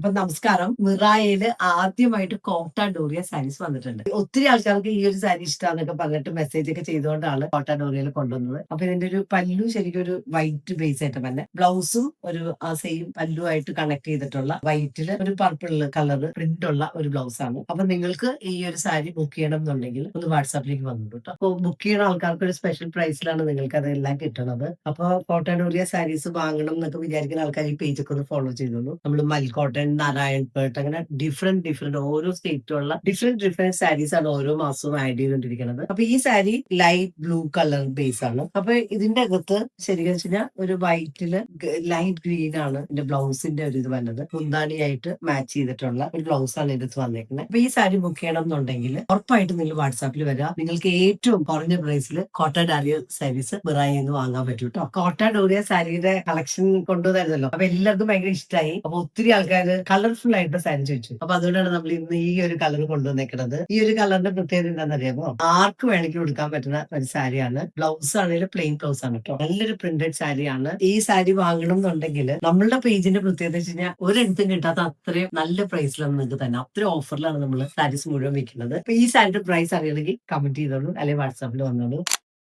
അപ്പൊ നമസ്കാരം. മിറായയില് ആദ്യമായിട്ട് കോട്ട ഡോറിയ സാരീസ് വന്നിട്ടുണ്ട്. ഒത്തിരി ആൾക്കാർക്ക് ഈ ഒരു സാരി ഇഷ്ടമാന്നൊക്കെ പറഞ്ഞിട്ട് മെസ്സേജ് ഒക്കെ ചെയ്തുകൊണ്ടാണ് കോട്ട ഡോറിയയിൽ കൊണ്ടുവന്നത്. അപ്പൊ ഇതിന്റെ ഒരു പല്ലു ശരിക്കും ഒരു വൈറ്റ് ബേസ് ആയിട്ട് തന്നെ, ബ്ലൗസും ഒരു ആ സെയിം പല്ലു ആയിട്ട് കണക്ട് ചെയ്തിട്ടുള്ള വൈറ്റില് ഒരു പർപ്പിൾ കളർ പ്രിന്റ് ഉള്ള ഒരു ബ്ലൗസ് ആണ്. അപ്പൊ നിങ്ങൾക്ക് ഈ ഒരു സാരി ബുക്ക് ചെയ്യണം എന്നുണ്ടെങ്കിൽ ഒന്ന് വാട്സാപ്പിലേക്ക് വന്നു കേട്ടോ. അപ്പൊ ബുക്ക് ചെയ്യുന്ന ആൾക്കാർക്ക് ഒരു സ്പെഷ്യൽ പ്രൈസിലാണ് നിങ്ങൾക്ക് അതെല്ലാം കിട്ടുന്നത്. അപ്പൊ കോട്ട ഡോറിയ സാരീസ് വാങ്ങണം എന്നൊക്കെ വിചാരിക്കുന്ന ആൾക്കാർ ഈ പേജൊക്കെ ഒന്ന് ഫോളോ ചെയ്തോളൂ. നമ്മൾ മൽക്കോട്ടൻ, നാരായൺപേട്ട്, അങ്ങനെ ഡിഫറെന്റ് ഓരോ സ്റ്റേറ്റിലുള്ള ഡിഫറെന്റ് സാരീസ് ആണ് ഓരോ മാസവും ആഡ് ചെയ്തുകൊണ്ടിരിക്കുന്നത്. അപ്പൊ ഈ sari light blue colour base ആണ്. അപ്പൊ ഇതിന്റെ അകത്ത് ശരിക്കും വെച്ചാൽ ഒരു വൈറ്റില് ലൈറ്റ് ഗ്രീൻ ആണ് ഇതിന്റെ ബ്ലൗസിന്റെ ഒരു ഇത് വന്നത്. മുന്താണിയായിട്ട് മാച്ച് ചെയ്തിട്ടുള്ള ഒരു ബ്ലൗസ് ആണ് ഇതിന് വന്നേക്കുന്നത്. അപ്പൊ ഈ സാരി ബുക്ക് ചെയ്യണം എന്നുണ്ടെങ്കിൽ ഉറപ്പായിട്ടും നിങ്ങൾ വാട്സാപ്പിൽ വരിക. നിങ്ങൾക്ക് ഏറ്റവും കുറഞ്ഞ പ്രൈസിൽ കോട്ട ഡോറിയ സാരീസ് മിറായിൽ നിന്ന് വാങ്ങാൻ പറ്റും കേട്ടോ. കോട്ട ഡോറിയ സാരിയുടെ കളക്ഷൻ കൊണ്ടുവന്നായിരുന്നല്ലോ. അപ്പൊ എല്ലാവർക്കും ഭയങ്കര ഇഷ്ടമായി. അപ്പൊ ഒത്തിരി ആൾക്കാർ കളർഫുൾ ആയിട്ട് സാരി ചോദിച്ചു. അപ്പൊ അതുകൊണ്ടാണ് നമ്മൾ ഇന്ന് ഈ ഒരു കളർ കൊണ്ടുവന്നേക്കുന്നത്. ഈ ഒരു കളറിന്റെ പ്രത്യേകത എന്താണെന്നറിയാമോ? ആർക്ക് വേണമെങ്കിലും എടുക്കാൻ പറ്റുന്ന ഒരു സാരിയാണ്. ബ്ലൗസ് ആണെങ്കിലും പ്ലെയിൻ ബ്ലൗസ് ആണ് കേട്ടോ. നല്ലൊരു പ്രിന്റഡ് സാരിയാണ്. ഈ സാരി വാങ്ങണം എന്നുണ്ടെങ്കിൽ നമ്മളുടെ പേജിന്റെ പ്രത്യേകത വെച്ച് കഴിഞ്ഞാൽ ഒരിടത്തും കിട്ടാത്ത അത്രയും നല്ല പ്രൈസിലാണ് നിങ്ങൾക്ക് തന്നെ. അത്രയും ഓഫറിലാണ് നമ്മൾ സാരീസ് മുഴുവൻ വെക്കുന്നത്. അപ്പൊ ഈ സാരിയുടെ പ്രൈസ് അറിയണമെങ്കിൽ കമന്റ് ചെയ്തോളൂ, അല്ലെങ്കിൽ വാട്സാപ്പിൽ വന്നോളൂ.